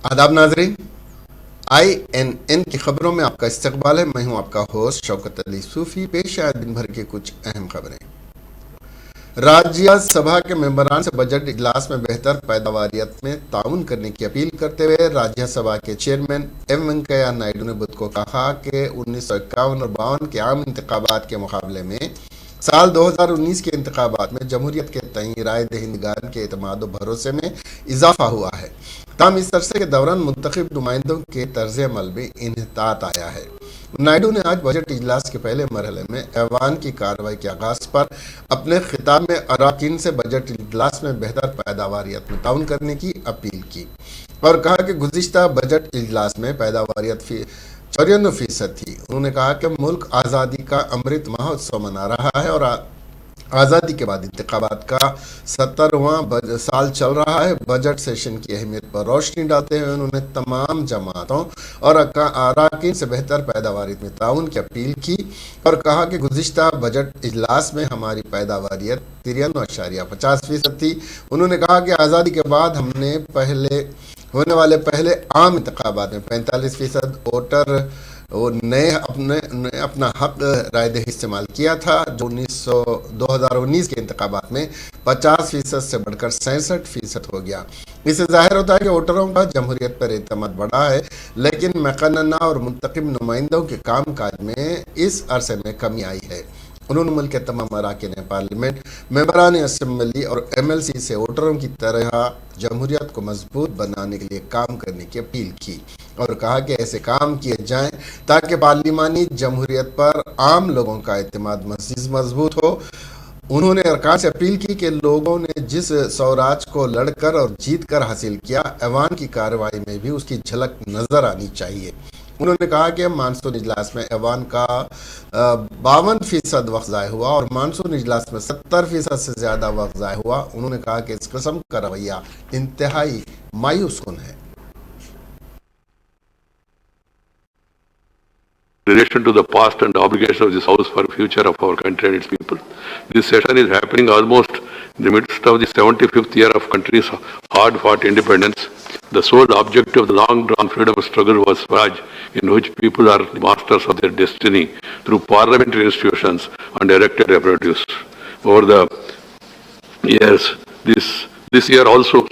आदाब नाजरीन, INN की खबरों में आपका इस्तकबाल है। मैं हूं आपका होस्ट शौकत अली सूफी। पेश है दिन भर की कुछ अहम खबरें। राज्यसभा के मेंबरान से बजट इजलास में बेहतर पैदावारियत में ताउन करने की अपील करते हुए राज्यसभा के चेयरमैन वेंकैया नायडू ने बुध को कहा कि 1951 और 52 के आम इंतखाबात के मुकाबले में साल 2019 के इंतखाबात में जमहूरियत के तय राय दहिंदगान के एतमाद और भरोसे में इजाफा हुआ है। ताम इस अरसे के दौरान मुंतखब नुमाइंदों के तर्ज अमल में इन्हतात आया है। नायडू ने आज बजट इजलास के पहले मरहले में ऐवान की कार्रवाई के आगाज पर अपने खिताब में अराकीन से बजट इजलास में बेहतर पैदावारियत में ताउन करने की अपील की और कहा कि गुज़िश्ता बजट इजलास में पैदावारियत 94% थी। उन्होंने कहा कि मुल्क आज़ादी का अमृत महोत्सव मना रहा है और आज़ादी के बाद इंतखाबात का 70वां साल चल रहा है। बजट सेशन की अहमियत पर रोशनी डालते हुए उन्होंने तमाम जमातों और अराकीन से बेहतर पैदावारी में ताउन की अपील की और कहा कि गुज़िश्ता बजट इजलास में हमारी पैदावारियत 93.50% थी। उन्होंने कहा कि आज़ादी के बाद हमने होने वाले पहले आम इंतखाबात में 45% वोटर वो नए अपना हक राय दही इस्तेमाल किया था, जो 2019 के इंतखाबात में 50% से बढ़कर 66% हो गया। इससे जाहिर होता है कि वोटरों का जमहूरियत पर एतमाद बढ़ा है, लेकिन मकनना और मुंतखब नुमाइंदों के काम काज में इस अरसे में कमी आई है। उन्होंने मुल्क के तमाम अराकीन पार्लियामेंट, मेंबरान असम्बली और MLC से वोटरों की तरह जमहूरियत को मजबूत बनाने के लिए काम करने की अपील की और कहा कि ऐसे काम किए जाएं ताकि पार्लिमानी जमहूरियत पर आम लोगों का एतमाद मज़ीद मजबूत हो। उन्होंने अरकान से अपील की कि लोगों ने जिस स्वराज को लड़कर और जीत कर हासिल किया, ऐवान की कार्रवाई में भी उसकी झलक नजर आनी चाहिए। उन्होंने कहा कि मानसून इजलास में ऐवान का 52% वक्त ज़ाय हुआ और मानसून इजलास में 70% से ज़्यादा वक्त ज़ाय हुआ। उन्होंने कहा कि इस किस्म का रवैया इंतहाई मायूस कुन है। In relation to the past and obligations of this House for future of our country and its people. This session is happening almost in the midst of the 75th year of country's hard-fought independence. The sole objective of the long-drawn freedom struggle was Swaraj, in which people are the masters of their destiny through parliamentary institutions and elected representatives. Over the years, this year also,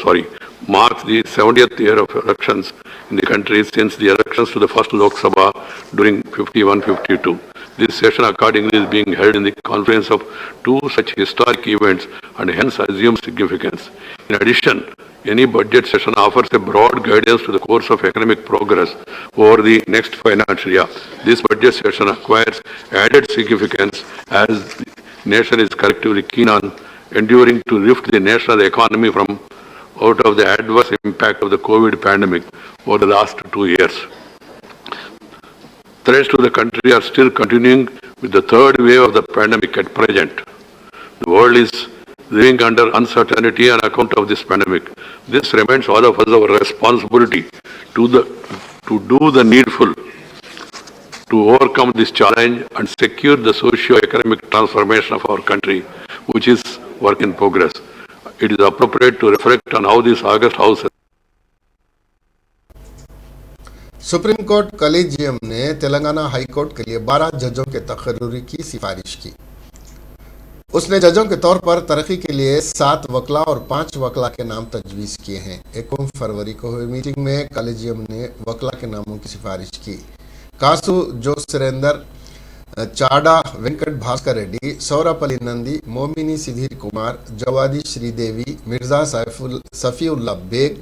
marks the 70th year of elections in the country since the elections to the first Lok Sabha during 51-52. This session accordingly is being held in the confluence of two such historic events and hence assumes significance. In addition, any budget session offers a broad guidance to the course of economic progress over the next financial year. This budget session acquires added significance as the nation is collectively keen on enduring to lift the national economy from out of the adverse impact of the COVID pandemic over the last 2 years. Threats to the country are still continuing with the third wave of the pandemic at present. The world is living under uncertainty on account of this pandemic. This reminds all of us our responsibility to do the needful to overcome this challenge and secure the socio-economic transformation of our country, which is work in progress. It is appropriate to reflect on how this August House. Supreme court collegium ने Telangana high court के लिए 12 जजों के तकर्रुरी की सिफारिश की। उसने जजों के तौर पर तरक्की के लिए 7 वकला और 5 वकला के नाम तजवीज़ किए हैं। 1 फरवरी को हुई मीटिंग में कॉलेजियम ने वकला के नामों की सिफारिश की। कासू जोसरेंदर, चाडा वेंकट भास्कर रेड्डी, सौरपली नंदी, मोमिनी सिधीर कुमार, जवादी श्रीदेवी, मिर्जा सफीउल्ला बेग,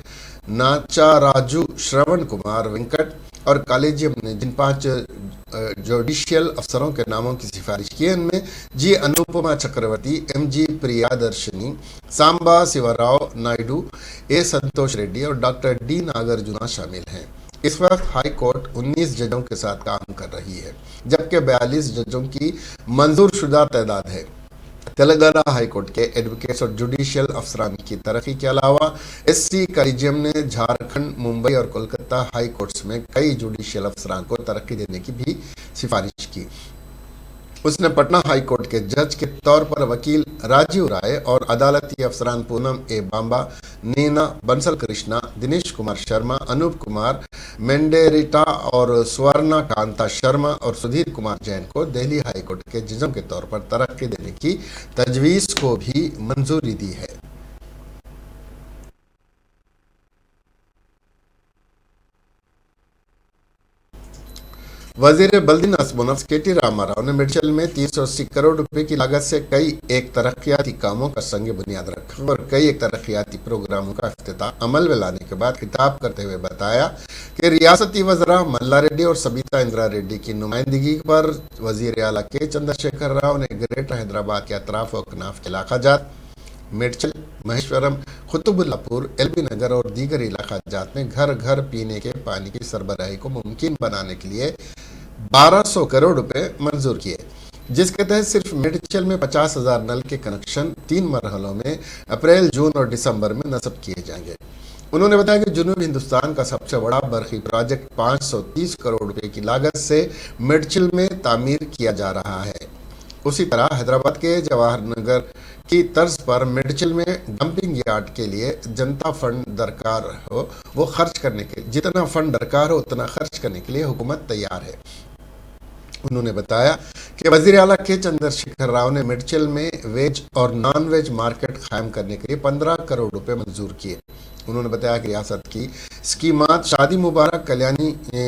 नाचाराजू श्रवण कुमार वेंकट और कॉलेजियम ने जिन 5 जुडिशियल अफसरों के नामों की सिफारिश की है, उनमें जी अनुपमा चक्रवर्ती, MG प्रियादर्शनी, सांबा शिवराव नायडू, A संतोष रेड्डी और डॉक्टर D नागार्जुना शामिल हैं। इस वक्त हाई कोर्ट 19 जजों के साथ काम कर रही है, जबकि 42 जजों की मंजूर शुदा तादाद है। तेलंगाना हाई कोर्ट के एडवोकेट्स और जुडिशियल अफसरान की तरक्की के अलावा SC कॉलेजियम ने झारखंड, मुंबई और कोलकाता हाई कोर्ट्स में कई जुडिशियल अफसरान को तरक्की देने की भी सिफारिश की। उसने पटना हाई कोर्ट के जज के तौर पर वकील राजीव राय और अदालती अफसरान पूनम A बांबा, नीना बंसल कृष्णा, दिनेश कुमार शर्मा, अनूप कुमार मेंडेरिटा और स्वर्णा कांता शर्मा और सुधीर कुमार जैन को दिल्ली हाईकोर्ट के जजों के तौर पर तरक्की देने की तजवीज़ को भी मंजूरी दी है। वजीर बल्दिनास मुनफ के टी रामाराव ने मेडचल में 380 करोड़ रुपए की लागत से कई एक तरक्याती कामों का संग बुनियाद रखा और कई एक तरक्याती प्रोग्रामों का इफ्तिताह अमल में लाने के बाद खिताब करते हुए बताया कि रियासती वज़रा मल्ला रेड्डी और सबीता इंदिरा रेड्डी की नुमाइंदगी पर वजीर आला के चंद्रशेखर राव ने ग्रेटर हैदराबाद के अतराफ और कनाफ के इलाकाजात मेडचल, महेश्वरम, कुतुबुल्लापुर, एलबी नगर और दीगर इलाकाजात में घर घर पीने के पानी की सरबराही को मुमकिन बनाने के लिए 1200 करोड़ रुपए मंजूर किए, जिसके तहत सिर्फ मेडचल में 50,000 नल के कनेक्शन 3 मरहलों में अप्रैल, जून और दिसंबर में नस्ब किए जाएंगे। उन्होंने बताया कि जनूबी हिंदुस्तान का सबसे बड़ा बरखी प्रोजेक्ट 530 करोड़ रुपए की लागत से मेडचल में तामीर किया जा रहा है। उसी तरह हैदराबाद के जवाहर नगर की तर्ज पर मेडचल में डंपिंग यार्ड के लिए जनता फंड दरकार हो वो खर्च करने के जितना फंड दरकार हो उतना खर्च करने के लिए हुकूमत तैयार है। उन्होंने बताया कि वजीर आला के चंद्रशेखर राव ने मेडचल में वेज और नॉन वेज मार्केट कायम करने के लिए 15 करोड़ रुपए मंजूर किए। उन्होंने बताया कि रियासत की स्कीमात शादी मुबारक कल्याणी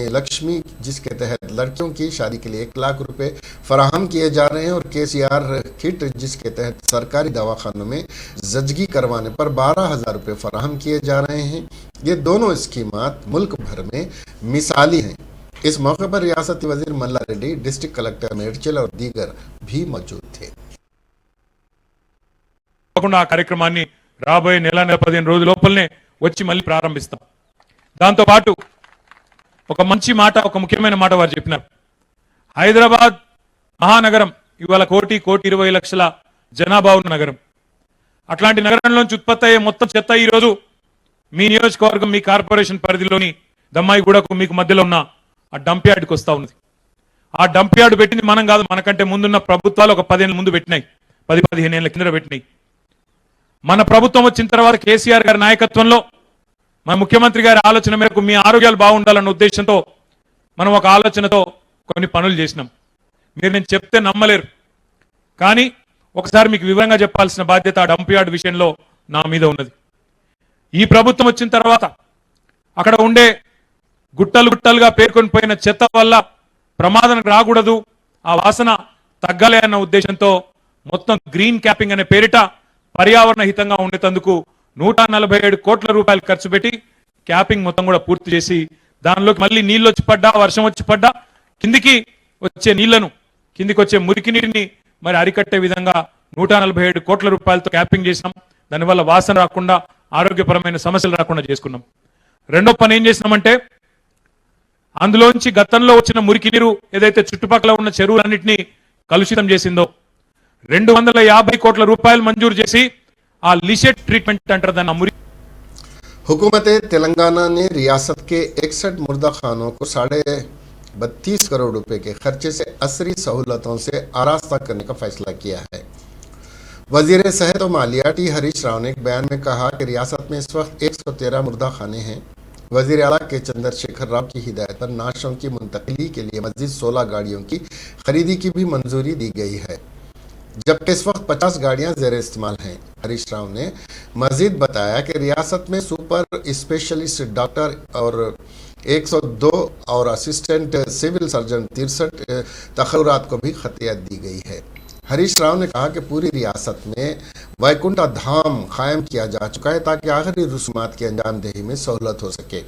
लक्ष्मी, जिसके तहत लड़कियों की शादी के लिए 1 लाख रुपए फराहम किए जा रहे हैं, और केसीआर किट, जिसके तहत सरकारी दवाखानों में जजगी करवाने पर 12,000 रुपए फराहम किए जा रहे हैं। ये दोनों स्कीमात मुल्क भर में मिसाली हैं। इस मौके पर रियासती वजीर मल्ला रेड्डी, डिस्ट्रिक्ट कलेक्टर मेडचल और दीगर भी मौजूद थे। ఆ కార్యక్రమాన్ని రాబోయే నెల 15 రోజుల లోపలనే వచ్చి మళ్ళీ ప్రారంభిస్తాం. దాంతో పాటు ఒక మంచి మాట, ఒక ముఖ్యమైన మాట వారు చెప్పినారు. హైదరాబాద్ మహానగరం ఇవాళ 1,20 లక్షల జనాభా ఉన్న నగరం. అట్లాంటి నగరంలోంచి ఉత్పత్తి అయ్యే మొత్తం చెత్త ఈ రోజు మీ నియోజకవర్గం, మీ కార్పొరేషన్ పరిధిలోని దమ్మాయిగూడకు మీకు మధ్యలో ఉన్న ఆ డంప్ యార్డ్కి వస్తా ఉన్నది. ఆ డంప్ యార్డ్ పెట్టింది మనం కాదు, మనకంటే ముందున్న ప్రభుత్వాలు ఒక 10 ఏళ్ళ ముందు పెట్టినాయి, 10-15 ఏళ్ల కింద పెట్టినాయి. మన ప్రభుత్వం వచ్చిన తర్వాత కేసీఆర్ గారి నాయకత్వంలో మన ముఖ్యమంత్రి గారి ఆలోచన మేరకు మీ ఆరోగ్యాలు బాగుండాలన్న ఉద్దేశంతో మనం ఒక ఆలోచనతో కొన్ని పనులు చేసినాం. మీరు నేను చెప్తే నమ్మలేరు, కానీ ఒకసారి మీకు వివరంగా చెప్పాల్సిన బాధ్యత ఆ డంప్ యార్డ్ విషయంలో నా మీద ఉన్నది. ఈ ప్రభుత్వం వచ్చిన తర్వాత అక్కడ ఉండే గుట్టలు గుట్టలుగా పేర్కొని పోయిన చెత్త వల్ల ప్రమాదం రాకూడదు, ఆ వాసన తగ్గాలి అన్న ఉద్దేశంతో మొత్తం గ్రీన్ క్యాపింగ్ అనే పేరిట పర్యావరణ హితంగా ఉండేందుకు 147 కోట్ల రూపాయలు ఖర్చు పెట్టి క్యాపింగ్ మొత్తం కూడా పూర్తి చేసి దానిలోకి మళ్ళీ నీళ్ళు వచ్చి పడ్డా, వర్షం వచ్చి పడ్డా కిందికి వచ్చే నీళ్లను, కిందికి వచ్చే మురికి నీటిని మరి అరికట్టే విధంగా 147 కోట్ల రూపాయలతో క్యాపింగ్ చేసినాం. దానివల్ల వాసన రాకుండా, ఆరోగ్యపరమైన సమస్యలు రాకుండా చేసుకున్నాం. రెండో పని ఏం చేసినామంటే, అందులోంచి గతంలో వచ్చిన మురికి నీరు ఏదైతే చుట్టుపక్కల ఉన్న చెరువులన్నింటినీ కలుషితం చేసిందో 250 కోట్ల రూపాయలు మంజూరు చేసి ఆ లిషెట్ ట్రీట్మెంట్ అంటారు దాన్ని, ఆ మురికి. हुकूमत तेलंगाना ने रियासत के 61 मुर्दा खानों को 32.5 करोड़ रुपए के खर्चे से असरी सहूलतों से आरास्ता करने का फैसला किया है। वजीर सेहत और मालियात हरीश राव ने एक बयान में कहा कि रियासत में इस वक्त 113 मुर्दा खाने हैं। वजीर आला के चंद्रशेखर राव की हिदायत पर नाशों की मुंतकली के लिए मजीद 16 गाड़ियों की खरीदी की भी मंजूरी दी गई है, जबकि इस वक्त 50 गाड़ियां जेर इस्तेमाल हैं। हरीश राव ने मजीद बताया कि रियासत में सुपर स्पेशलिस्ट डॉक्टर और 102 और असिस्टेंट सिविल सर्जन 63 तखल्लुरात को भी खतियत दी गई है। हरीश राव ने कहा कि पूरी रियासत में वैकुंठा धाम कायम किया जा चुका है ताकि आखिरी रसूमात की अंजामदेही में सहूलत हो सके।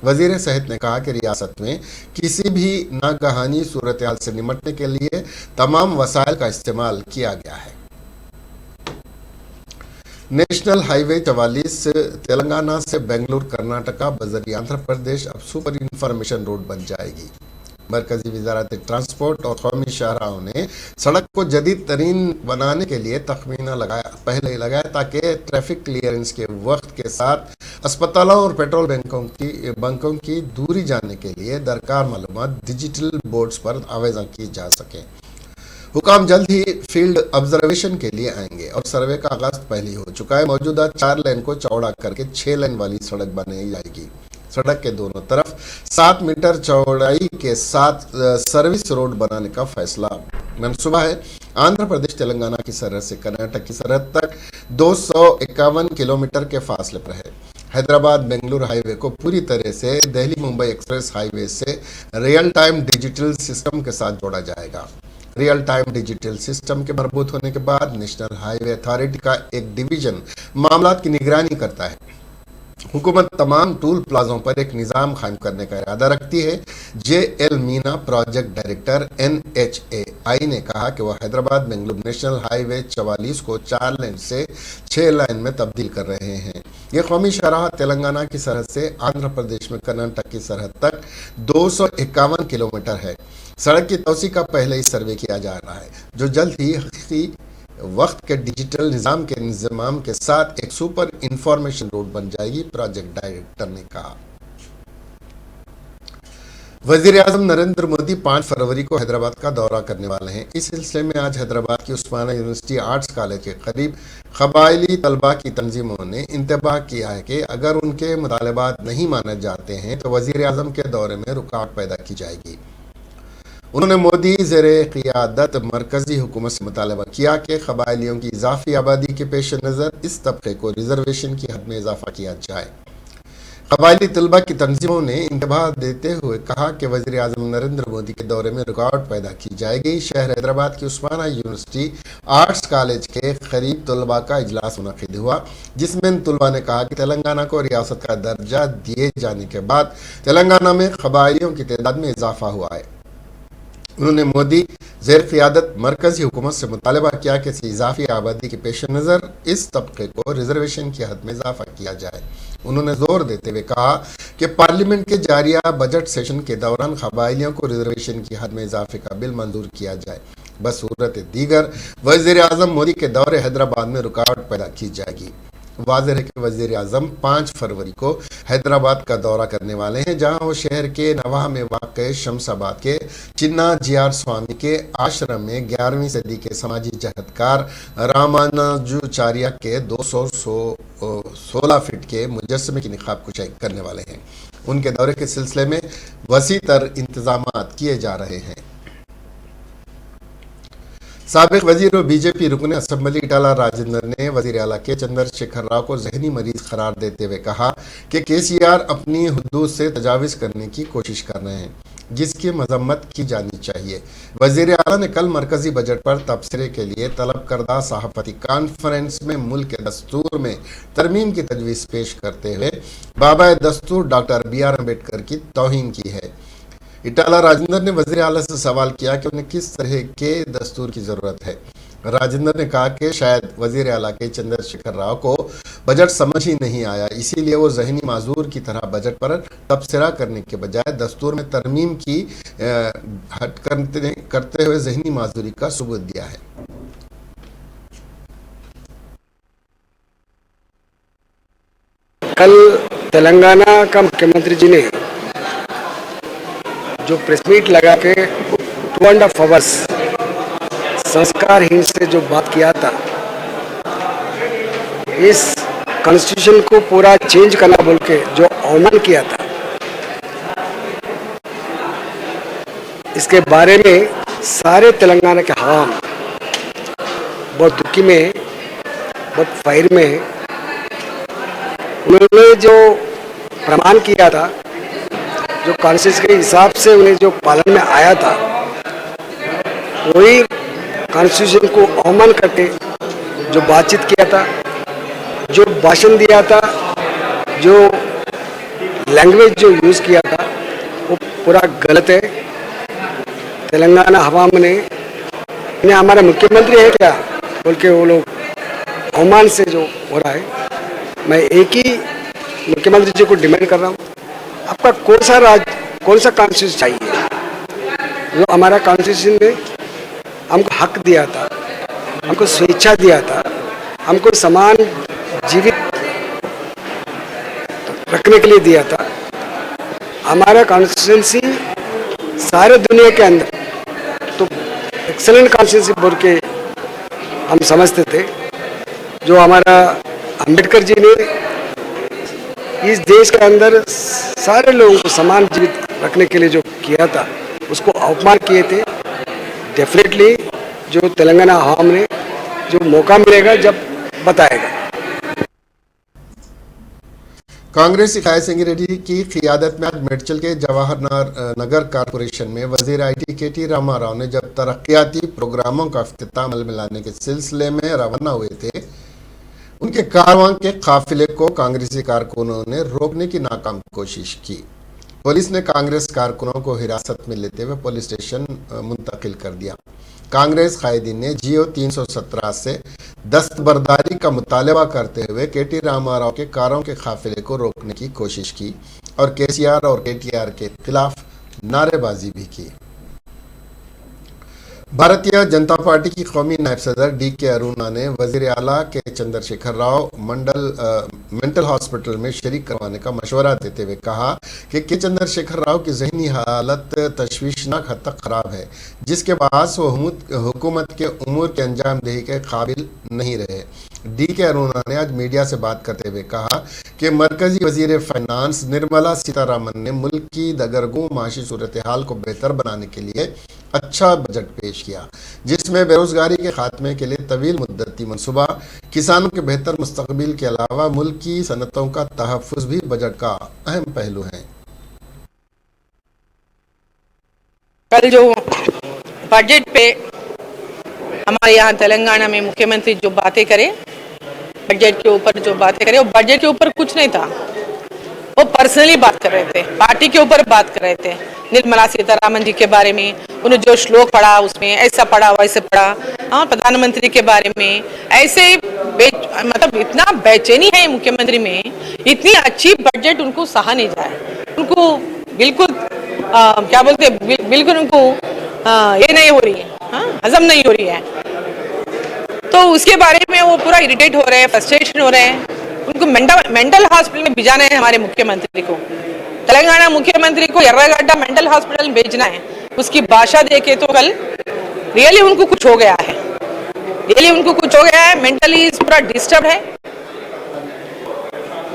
वजीर सेहत ने कहा कि रियासत में किसी भी नागहानी सूरत हाल से निपटने के लिए तमाम वसाइल का इस्तेमाल किया गया है। नेशनल हाईवे 44 तेलंगाना से बेंगलुरु कर्नाटका बजरिया आंध्र प्रदेश अब सुपर इंफॉर्मेशन रोड बन जाएगी। मरकजी वजारत ट्रांसपोर्ट और कौमी शाहराहों ने सड़क को जदीद तरीन बनाने के लिए तखमीना पहले लगाया ताकि ट्रैफिक क्लियरेंस के वक्त के साथ अस्पतालों और पेट्रोल बैंकों की दूरी जानने के लिए दरकार मालूमात डिजिटल बोर्ड्स पर आवेदन की जा सके। हुकाम जल्द ही फील्ड ऑब्जर्वेशन के लिए आएंगे और सर्वे का आगाज पहले ही हो चुका है। मौजूदा 4 लेन को चौड़ा करके 6 लेन वाली सड़क बनाई जाएगी। सड़क के दोनों तरफ 7 मीटर चौड़ाई के साथ सर्विस रोड बनाने का फैसला मनसूबा है। आंध्र प्रदेश तेलंगाना की सरहद से कर्नाटक की सरहद तक 251 किलोमीटर के फासले पर है। हैदराबाद बेंगलुरु हाईवे को पूरी तरह से दिल्ली मुंबई एक्सप्रेस हाईवे से रियल टाइम डिजिटल सिस्टम के साथ जोड़ा जाएगा। रियल टाइम डिजिटल सिस्टम के मरबूत होने के बाद नेशनल हाईवे अथॉरिटी का एक डिवीजन मामलात की निगरानी करता है। हुकूमत तमाम टूल प्लाजों पर एक निज़ाम कायम करने का इरादा रखती है। JL Meena project director NHAI ने कहा कि वह हैदराबाद बेंगलुरु नेशनल हाईवे 44 को 4 लेन से 6 लेन में तब्दील कर रहे हैं। यह कौमी शाहराह तेलंगाना की सरहद से आंध्र प्रदेश में कर्नाटक की सरहद तक 251 किलोमीटर है। सड़क की तोसी का पहले ही सर्वे किया जा रहा है, जो जल्द ही हकीकी वक्त के डिजिटल निज़ाम के इंतजाम के साथ एक सुपर इंफॉर्मेशन रोड बन जाएगी, प्रोजेक्ट डायरेक्टर ने कहा। वजीर आजम नरेंद्र मोदी 5 फरवरी को हैदराबाद का दौरा करने वाले हैं। इस सिलसिले में आज हैदराबाद की उस्मानिया यूनिवर्सिटी आर्ट्स कॉलेज के करीब कबायली तलबा की तंजीमों ने इंतबाह किया है कि अगर उनके मुतालबात नहीं माने जाते हैं तो वजीर आजम के दौरे में रुकावट पैदा की जाएगी। उन्होंने मोदी ज़ेरे क़ियादत मरकज़ी हुकूमत से मुतालबा किया कि कबायलियों की इजाफी आबादी के पेश नज़र इस तबके को रिजर्वेशन की हद में इजाफा किया जाए। कबायली तलबा की तंजीमों ने इंतबाह देते हुए कहा कि वज़ीर आज़म नरेंद्र मोदी के दौरे में रुकावट पैदा की जाएगी। शहर हैदराबाद की उस्मानिया यूनिवर्सिटी आर्ट्स कॉलेज के करीब तलबा का इजलास मुनक़िद हुआ, जिसमें तलबा ने कहा कि तेलंगाना को रियासत का दर्जा दिए जाने के बाद तेलंगाना में कबायलियों की तादाद में इजाफा हुआ है। उन्होंने मोदी ज़ेर क़ियादत मरकज़ी हुकूमत से मुतालबा किया कि इजाफी आबादी के पेश नज़र इस तबके को रिजर्वेशन की हद में इजाफा किया जाए। उन्होंने जोर देते हुए कहा कि पार्लियामेंट के जारिया बजट सेशन के दौरान कबायलियों को रिजर्वेशन की हद में इजाफे का बिल मंजूर किया जाए। बसूरत दीगर वज़ीर आज़म मोदी के दौरे हैदराबाद में रुकावट पैदा की जाएगी। वाज़ेह है कि वज़ीर आज़म 5 फरवरी को हैदराबाद का दौरा करने वाले हैं, जहां वो शहर के नवाह में वाक़ शमसाबाद के चिन्ना GR स्वामी के आश्रम में 11वीं सदी के समाजी जहदकार रामानुजाचार्य के 216 फीट के मुजस्समे की निकाब कुशाई करने वाले हैं। उनके दौरे के सिलसिले में वसी तर इंतजामात किए जा रहे हैं। साबिक वजीर और बीजेपी रुकन असम्बली इटाला राजेंद्र ने वजीर आला के चंद्रशेखर राव को जहनी मरीज करार देते हुए कहा कि KCR अपनी हुदूद से तजाविज़ करने की कोशिश कर रहे हैं, जिसकी मजम्मत की जानी चाहिए। वजीर आला ने कल मरकजी बजट पर तबसरे के लिए तलब करदा सहाफती कॉन्फ्रेंस में मुल्क के दस्तूर में तरमीम की तजवीज़ पेश करते हुए बाबा दस्तूर डॉक्टर BR अम्बेडकर की तौहीन की है। इटाला राजेंद्र ने वज़ीर आला से सवाल किया कि उन्हें किस तरह के दस्तूर की ज़रूरत है। राजेंद्र ने कहा कि शायद वज़ीर आला के चंद्रशेखर राव को बजट समझ ही नहीं आया, इसीलिए वो ज़हनी माजूर की तरह बजट पर तबसरा करने के बजाय दस्तूर में तरमीम की हट करते हुए ज़हनी माजूरी का सबूत दिया है। कल तेलंगाना का मुख्यमंत्री जी ने जो प्रेस मीट लगा के 2.5 आवर्स संस्कारहीन से जो बात किया था, इस कॉन्स्टिट्यूशन को पूरा चेंज करना बोल के जो अवमान किया था, इसके बारे में सारे तेलंगाना के हवाम बहुत दुखी में, बहुत फायर में। उन्होंने जो प्रमाण किया था, जो कॉन्स्टिट्यूशन के हिसाब से उन्हें जो पालन में आया था, वही कॉन्स्टिट्यूशन को अवमान करके जो बातचीत किया था, जो भाषण दिया था, जो लैंग्वेज जो यूज़ किया था, वो पूरा गलत है। तेलंगाना हवाम ने इन्हें हमारा मुख्यमंत्री है क्या बोल के वो लोग अवमान से जो हो रहा है। मैं एक ही मुख्यमंत्री जी को डिमांड कर रहा हूँ, आपका कौन सा कॉन्स्टिट्यूशन चाहिए। जो हमारा कॉन्स्टिट्यूशन ने हमको हक दिया था, हमको स्वेच्छा दिया था, हमको समान जीवित रखने के लिए दिया था। हमारा कॉन्स्टिट्यूंसी सारे दुनिया के अंदर तो एक्सेलेंट कॉन्स्टिट्यूंसी बोल के हम समझते थे। जो हमारा अंबेडकर जी ने इस देश के अंदर सारे लोगों को समान जीवित रखने के लिए जो किया था, उसको अपमान किए थे। डेफिनेटली जो तेलंगाना आवाम ने जो मौका मिलेगा जब बताएगा। कांग्रेस इकाई सिंह रेड्डी की क़ियादत में आज मेडचल के जवाहर नगर कारपोरेशन में वजीर IT KT रामाराव ने जब तरक्याती प्रोग्रामों का इफ्तिताम अमल में लाने के सिलसिले में रवाना हुए थे, उनके कारवां के काफिले को कांग्रेसी कारकुनों ने रोकने की नाकाम कोशिश की। पुलिस ने कांग्रेस कारकुनों को हिरासत में लेते हुए पुलिस स्टेशन मुंतकिल कर दिया। कांग्रेस कायदीन ने GO 317 से दस्तबरदारी का मुतालबा करते हुए KT रामाराव के कारों के काफिले को रोकने की कोशिश की और KCR और KTR के खिलाफ नारेबाजी भी की। भारतीय जनता पार्टी की कौमी नायब सदर DK अरुणा ने वजीर आला के चंद्रशेखर राव मेंटल हॉस्पिटल में शरीक करवाने का मशवरा देते हुए कहा कि चंद्रशेखर राव की जहनी हालत तशवीशनाक हद तक खराब है, जिसके बाद वो हुकूमत के उमूर के अंजाम दही के काबिल नहीं रहे। DK अरुणा ने आज मीडिया से बात करते हुए कहा कि मरकजी वजीर फाइनेंस निर्मला सीतारामन ने मुल्क की दगरगू माशी सूरत हाल को बेहतर बनाने के लिए अच्छा बजट पेश किया, जिसमें बेरोजगारी के खात्मे के लिए तवील मुद्दती मनसूबा, किसानों के बेहतर मुस्तकबिल के अलावा मुल्क की सनतों का तहफ़्फ़ुज़ भी बजट का अहम पहलू है। कल जो बजट पे हमारे यहाँ तेलंगाना में मुख्यमंत्री जो बातें करे, बजट के ऊपर जो बातें करे, वो बजट के ऊपर कुछ नहीं था, वो पर्सनली बात कर रहे थे, पार्टी के ऊपर बात कर रहे थे। निर्मला सीतारामन जी के बारे में उन्होंने जो श्लोक पढ़ा, उसमें ऐसा पढ़ा वैसे पढ़ा। हाँ, प्रधानमंत्री के बारे में ऐसे मतलब इतना बेचैनी है मुख्यमंत्री में, इतनी अच्छी बजट उनको सहा नहीं जाए, उनको बिल्कुल क्या बोलते, बिल्कुल उनको ये नहीं हो रही है, हजम नहीं हो रही है। तो उसके बारे में वो पूरा इरिटेट हो रहे हैं, फ्रस्ट्रेशन हो रहे हैं। उनको मेंटल हॉस्पिटल में भिजाना है हमारे मुख्यमंत्री को, तेलंगाना मुख्यमंत्री को यर्रागड्डा मेंटल हॉस्पिटल में भेजना है। उसकी भाषा देखे तो कल रियली उनको कुछ हो गया है, रियली उनको कुछ हो गया है, मेंटली पूरा डिस्टर्ब है।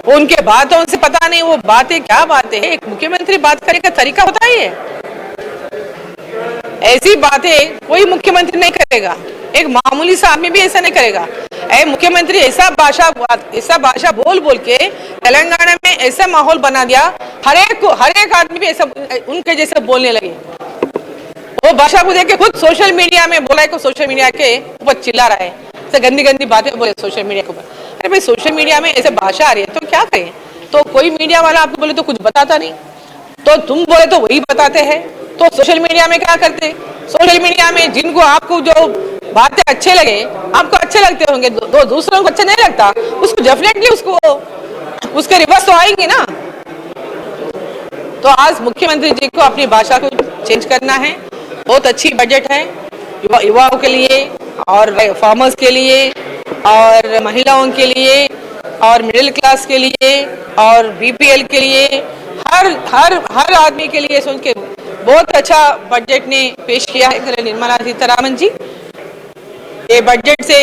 उनके बातों से पता नहीं वो बातें क्या बातें हैं, एक मुख्यमंत्री बात करने का तरीका होता है ये, ऐसी बातें कोई मुख्यमंत्री नहीं करेगा, एक मामूली सा आदमी भी ऐसा नहीं करेगा। मुख्यमंत्री ऐसा भाषा बोल के तेलंगाना में ऐसा माहौल बना दिया, हर एक आदमी भी ऐसा उनके जैसे बोलने लगे। वो भाषा को देख के खुद सोशल मीडिया में बोला है, को सोशल मीडिया के ऊपर चिल्ला रहा है, ऐसे गंदी गंदी बातें बोले सोशल मीडिया के ऊपर। अरे भाई, सोशल मीडिया में ऐसे भाषा आ रही है तो क्या करें? तो कोई मीडिया वाला आपको बोले तो कुछ बताता नहीं, तो तुम बोले तो वही बताते हैं। तो सोशल मीडिया में क्या करते? सोशल मीडिया में जिनको आपको जो बातें अच्छे लगे, आपको अच्छे लगते होंगे, दूसरों को अच्छा नहीं लगता, उसको डेफिनेटली उसके रिवर्स तो आएंगे ना। तो आज मुख्यमंत्री जी को अपनी भाषा को चेंज करना है। बहुत अच्छी बजट है युवाओं के लिए और फार्मर्स के लिए और महिलाओं के लिए और मिडिल क्लास के लिए और BPL के लिए, हर आदमी के लिए सुन के बहुत अच्छा बजट ने पेश किया है निर्मला सीतारामन जी। ये बजट से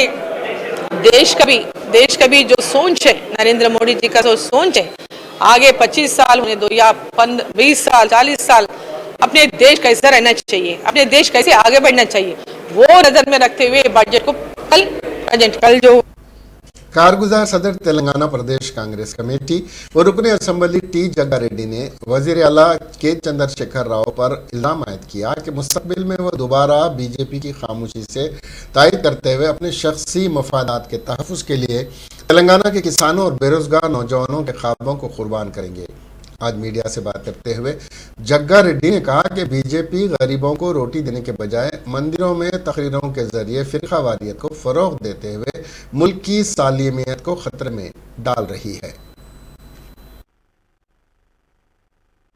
देश का भी जो सोच है, नरेंद्र मोदी जी का जो सोच है, आगे 25 साल होने दो या 20 साल 40 साल अपने देश कैसे रहना चाहिए, अपने देश कैसे आगे बढ़ना चाहिए, वो नजर में रखते हुए बजट को कल जो कारगुजार सदर तेलंगाना प्रदेश कांग्रेस कमेटी और रुकने असम्बली T जग्गा रेड्डी ने वजीर आला के चंद्रशेखर राव पर इल्जाम आयद किया कि मुस्तकबिल में वह दोबारा BJP की खामोशी से तायद करते हुए अपने शख्सी मफादात के तहफ़्फ़ुज़ के लिए तेलंगाना के किसानों और बेरोजगार नौजवानों के ख्वाबों को कुर्बान करेंगे। आज मीडिया से बात करते हुए जग्गा रेड्डी ने कहा कि BJP गरीबों को रोटी देने के बजाय मंदिरों में तकरीरों के जरिए फ़िरकावारियत को फ़रोग़ देते हुए मुल्क की सालिमियत को खतरे में डाल रही है।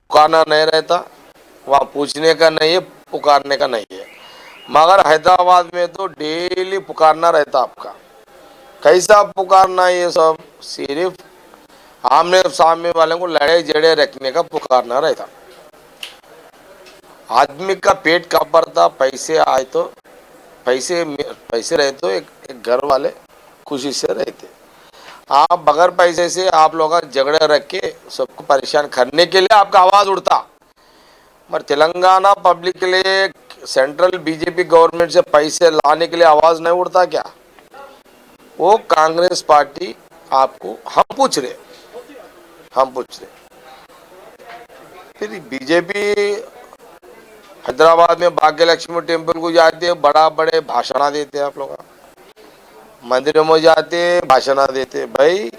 पुकारना नहीं रहता, वहाँ पूछने का नहीं है, पुकारने का नहीं है, मगर हैदराबाद में तो डेली पुकारना रहता। आपका कैसा पुकारना, ये सब सिर्फ आमने सामने वाले को लड़े जड़े रखने का पुकारना रहता। आदमी का पेट कब भरता, पैसे आए तो पैसे पैसे रहे तो एक घर वाले खुशी से रहते। आप बगैर पैसे से आप लोग झगड़े रख के सबको परेशान करने के लिए आपका आवाज़ उठता। पर तेलंगाना पब्लिक के लिए सेंट्रल बीजेपी गवर्नमेंट से पैसे लाने के लिए आवाज़ नहीं उठता क्या? वो कांग्रेस पार्टी आपको हम पूछ रहे फिर बीजेपी हैदराबाद में भाग्य लक्ष्मी टेम्पल को जाते हैं, बड़ा बड़े भाषण देते हैं। आप लोग मंदिरों में जाते भाषण देते। भाई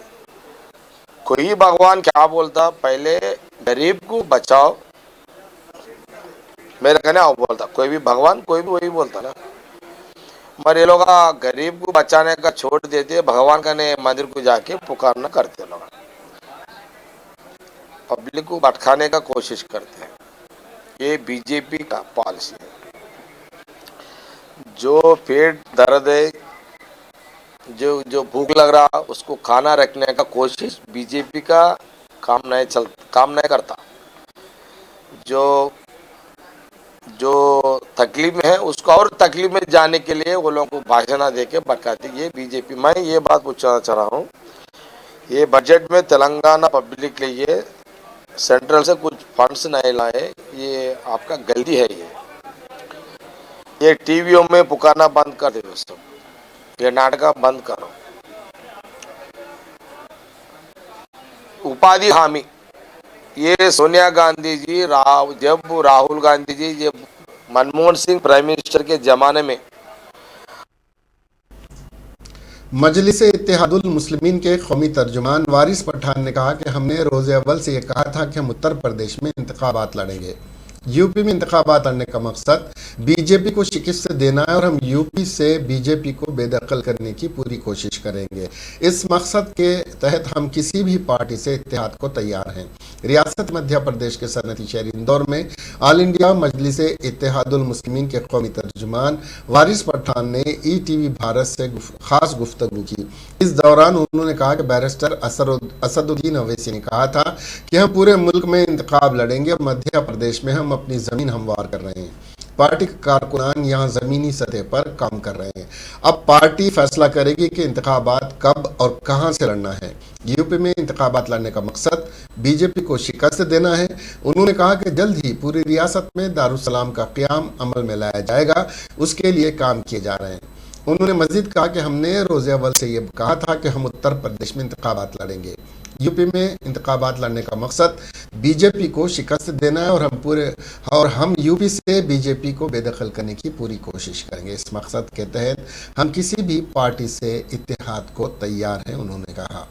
कोई भगवान क्या बोलता, पहले गरीब को बचाओ, मेरा कहना वो बोलता। कोई भी भगवान कोई भी वही बोलता ना। मगर ये लोग गरीब को बचाने का छोड़ देते, भगवान का ने मंदिर को जाके पुकारना करते लोग, पब्लिक को भटकाने का कोशिश करते हैं। ये बीजेपी का पॉलिसी है। जो पेट दर्द है, जो भूख लग रहा उसको खाना रखने का कोशिश बीजेपी का काम नहीं करता। जो तकलीफ में है उसको और तकलीफ में जाने के लिए वो लोगों को भाषण दे के भटकाती ये बीजेपी। मैं ये बात पूछना चाह रहा हूँ, ये बजट में तेलंगाना पब्लिक के लिए सेंट्रल से कुछ फंड्स नहीं लाए, ये आपका गलती है। ये टीवियों में पुकारना बंद कर दो, सब ये नाटक बंद करो। उपाधि हामी, ये सोनिया गांधी जी जब राहुल गांधी जी जब मनमोहन सिंह प्राइम मिनिस्टर के जमाने में मजलिस इत्तेहादुल मुस्लिमीन के कौमी तर्जुमान वारिस पठान ने कहा कि हमने रोज़े अव्वल से ये कहा था कि हम उत्तर प्रदेश में इंतखाबात लड़ेंगे। यूपी में इंतखाबात लड़ने का मकसद बीजेपी को शिकस्त देना है और हम यूपी से बीजेपी को बेदखल करने की पूरी कोशिश करेंगे। इस मकसद के तहत हम किसी भी पार्टी से इत्तेहाद को तैयार हैं। रियासत मध्य प्रदेश के सनती शहर इंदौर में ऑल इंडिया मजलिस इत्तेहादुल मुस्लिमीन के कौमी तर्जुमान वारिस पठान ने ETV भारत से खास गुफ्तगू की। इस दौरान उन्होंने कहा कि बैरिस्टर असदुद्दीन अवैसी ने कहा था कि हम पूरे मुल्क में इंतखाब लड़ेंगे और मध्य प्रदेश में हम अपनी ज़मीन हमवार कर रहे हैं। पार्टी के कारकुनान यहाँ ज़मीनी सतह पर काम कर रहे हैं। अब पार्टी फैसला करेगी कि इंतखाबात कब और कहाँ से लड़ना है। यूपी में इंतखाबात लड़ने का मकसद बीजेपी को शिकस्त देना है। उन्होंने कहा कि जल्द ही पूरी रियासत में दारुसलाम का क़याम अमल में लाया जाएगा, उसके लिए काम किए जा रहे हैं। उन्होंने मजीद कहा कि हमने रोज़े अव्वल से ये कहा था कि हम उत्तर प्रदेश में इंतखाबात लड़ेंगे। यूपी में इंतखाबात लड़ने का मकसद बीजेपी को शिकस्त देना है और हम यूपी से बीजेपी को बेदखल करने की पूरी कोशिश करेंगे। इस मकसद के तहत हम किसी भी पार्टी से इत्तेहाद को तैयार हैं, उन्होंने कहा।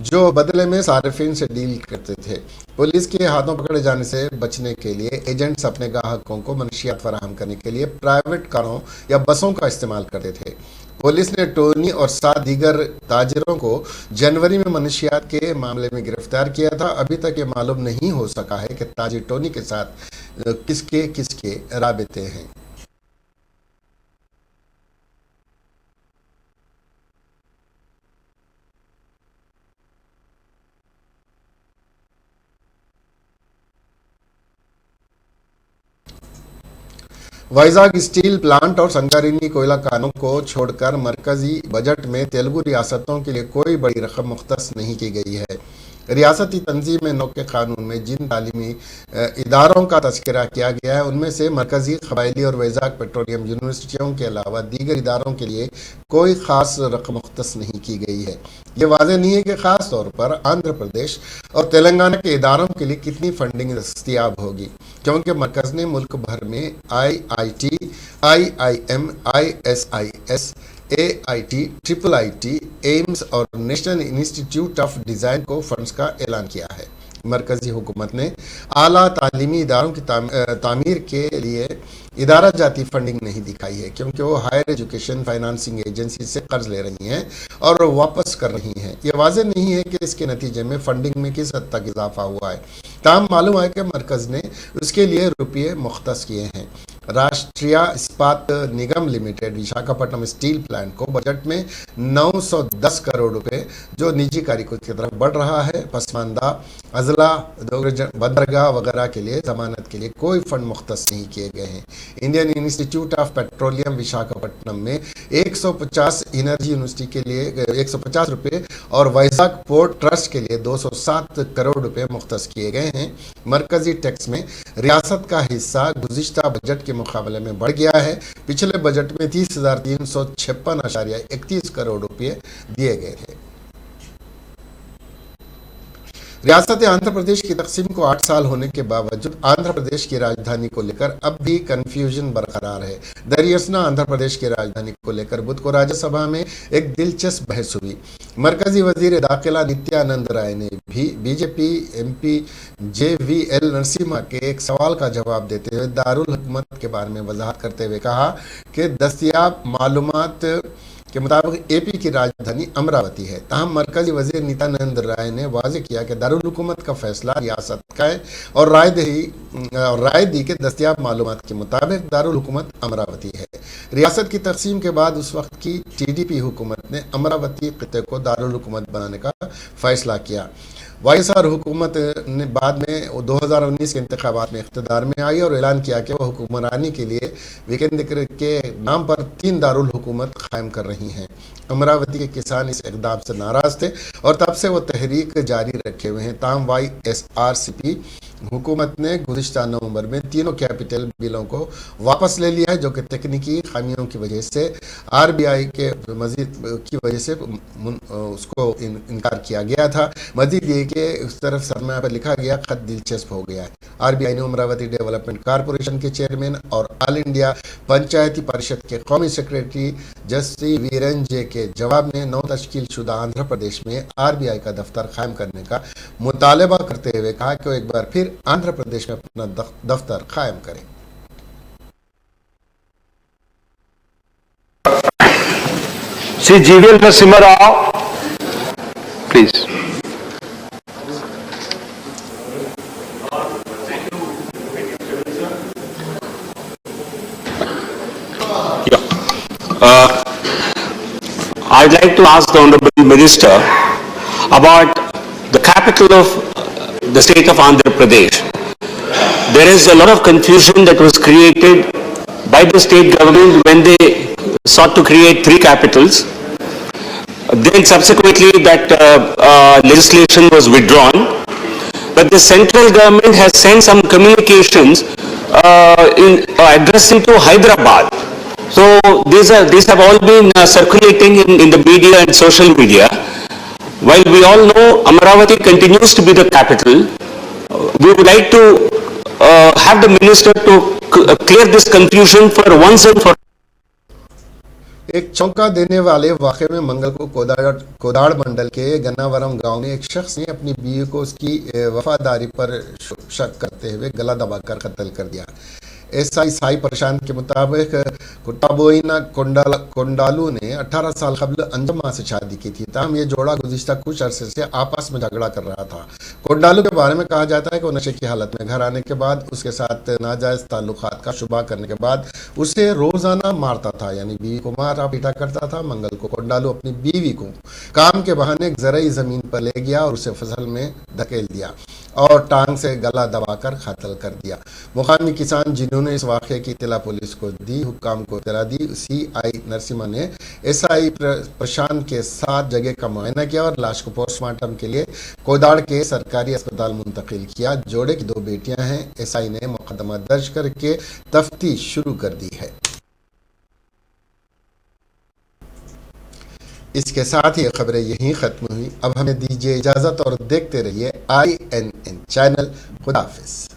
जो बदले में सार्फिन से डील करते थे। पुलिस के हाथों पकड़े जाने से बचने के लिए एजेंट्स अपने ग्राहकों को मनशियात फराहम करने के लिए प्राइवेट कारों या बसों का इस्तेमाल करते थे। पुलिस ने टोनी और 7 दीगर ताजिरों को जनवरी में मनशियात के मामले में गिरफ्तार किया था। अभी तक ये मालूम नहीं हो सका है कि ताजिर टोनी के साथ किसके किसके राबिते हैं। वाइजाग स्टील प्लांट और संगारेड्डी कोयला खानों को छोड़कर मरकजी बजट में तेलुगु रियासतों के लिए कोई बड़ी रकम मुख्तस नहीं की गई है। रियासती तंजीम नौ के कानून में जिन तालीमी इदारों का तस्करा किया गया है उनमें से मरकजी कबायली और वैज़ाग पेट्रोलियम यूनिवर्सिटियों के अलावा दीगर इदारों के लिए कोई ख़ास रकम मुख्तस नहीं की गई है। ये वाज़ेह नहीं है कि ख़ास तौर पर आंध्र प्रदेश और तेलंगाना के इदारों के लिए कितनी फंडिंग दस्तियाब होगी, क्योंकि मरकज़ ने मुल्क भर में IIT, IIM, ISIS, AIT, IIIT, AIIMS और नेशनल इंस्टीट्यूट ऑफ डिज़ाइन को फंड्स का ऐलान किया है। मरकजी हुकूमत ने आला तालीमी इदारों की तामीर के लिए इदारा जाती फंडिंग नहीं दिखाई है, क्योंकि वो हायर एजुकेशन फाइनेंसिंग एजेंसी से कर्ज ले रही हैं और वापस कर रही हैं। ये वाज़ेह नहीं है कि इसके नतीजे में फंडिंग में किस हद तक इजाफा हुआ है। ताहम मालूम है कि मरकज़ ने उसके लिए रुपये मुख्तस किए हैं। राष्ट्रीय इस्पात निगम लिमिटेड विशाखापट्टनम स्टील प्लांट को बजट में 910 करोड़ रुपए जो निजी कारीगरी की तरफ बढ़ रहा है। पसमानदा अजला, बंदरगाह वगैरह के लिए जमानत के लिए कोई फंड मुख्तस नहीं किए गए हैं। Indian institute of petroleum Visakhapatnam में 150 एनर्जी यूनिवर्सिटी के लिए 150 रुपये और वैजाग पोर्ट ट्रस्ट के लिए 207 करोड़ रुपए मुख्तस किए गए हैं। मरकजी टैक्स में रियासत का हिस्सा गुज़िश्ता बजट के मुकाबले में बढ़ गया है। पिछले बजट में 30,356.31 करोड़ रुपये दिए गए थे। रियासत आंध्र प्रदेश की तकसीम को 8 साल होने के बावजूद आंध्र प्रदेश की राजधानी को लेकर अब भी कन्फ्यूजन बरकरार है। दरियासना आंध्र प्रदेश की राजधानी को लेकर बुध को राज्यसभा में एक दिलचस्प बहस हुई। मरकजी वजीर दाखिला नित्यानंद राय ने भी बीजेपी MP JVL नरसिम्हा के एक सवाल का जवाब देते हुए दारुल हुकूमत के बारे में वजाहत करते हुए कहा कि दस्तयाब मालूमात के मुताबिक AP की राजधानी अमरावती है। ताहम मरकजी वजीर नित्यानंद राय ने वाज़ेह किया कि दारुल हुकूमत का फैसला रियासत का है और राय दी के दस्तयाब मालूमात के मुताबिक दारुल हुकूमत अमरावती है। रियासत की तकसीम के बाद उस वक्त की TDP हुकूमत ने अमरावती खिते को दारुल हुकूमत बनाने का फैसला किया। YSR हुकूमत ने बाद में 2019 के इंतखाबात में इख्तिदार में आई और ऐलान किया कि वह हुक्मरानी के लिए विकेंद्रीकरण के नाम पर 3 दारुल हुकूमत कायम कर रही हैं। अमरावती के किसान इस इक़दाम से नाराज़ थे और तब से वो तहरीक जारी रखे हुए हैं। ताहम YSRCP हुकूमत ने गुज़िश्ता नवंबर में तीनों कैपिटल बिलों को वापस ले लिया है, जो कि तकनीकी खामियों की वजह से RBI के मजीद की वजह से उसको इनकार किया गया था। मजीद ये कि उस तरफ सरमाया पर लिखा गया खत दिलचस्प हो गया है। RBI ने अमरावती डेवलपमेंट कॉरपोरेशन के चेयरमैन और ऑल इंडिया पंचायती परिषद के कौमी सेक्रेटरी जस्सी वीरन जे के जवाब में नौ तश्कील शुदा आंध्र प्रदेश में RBI का दफ्तर कायम करने का मुतालबा करते हुए कहा कि वो एक बार फिर आंध्र प्रदेश में अपना दफ्तर कायम करें। Shri GVL Narasimha Rao, please. I'd like to ask the Honorable Minister about the capital of the state of Andhra Pradesh. There is a lot of confusion that was created by the state government when they sought to create 3 capitals. Then subsequently that legislation was withdrawn. But the central government has sent some communications addressing to Hyderabad. So these have all been circulating in the media and social media. While we all know Amaravati continues to be the capital, we would like to have the minister to clear this confusion for once and for एक चौंका देने वाले वाक़े में मंगल को कोदाड़ मंडल के गन्नावरम गांव में एक शख्स ने अपनी बीवी को उसकी वफादारी पर शक करते हुए गला दबाकर कत्ल कर दिया। SI साई प्रशांत के मुताबिक कुटाबोइना कोंडालू ने 18 साल कबल अंजमा से शादी की थी। ताहम ये जोड़ा गुज़िश्ता कुछ अरसे से आपस में झगड़ा कर रहा था। कोंडालू के बारे में कहा जाता है कि वो नशे की हालत में घर आने के बाद उसके साथ नाजायज़ ताल्लुकात का शुबा करने के बाद उसे रोज़ाना मारता था, यानी बीवी को मारा पीटा करता था। मंगल को कोंडालू अपनी बीवी को काम के बहाने एक ज़रई ज़मीन पर ले गया और उसे फसल में धकेल दिया और टांग से गला दबाकर कत्ल कर दिया। मुकामी किसान जिन्होंने उन्होंने इस वाक़े की इत्तला पुलिस को दी, हुक्काम को इत्तला दी। CI नरसिम्हा ने SI प्रशांत के साथ जगह का मुआयना किया और लाश को पोस्टमार्टम के लिए कोदाड़ के सरकारी अस्पताल मुंतकिल किया। जोड़े की 2 बेटियां हैं। SI ने मुकदमा दर्ज करके तफ्तीश शुरू कर दी है। इसके साथ ही खबरें यहीं खत्म हुई। अब हमें दीजिए इजाजत और देखते रहिए INN चैनल। खुदा हाफिज।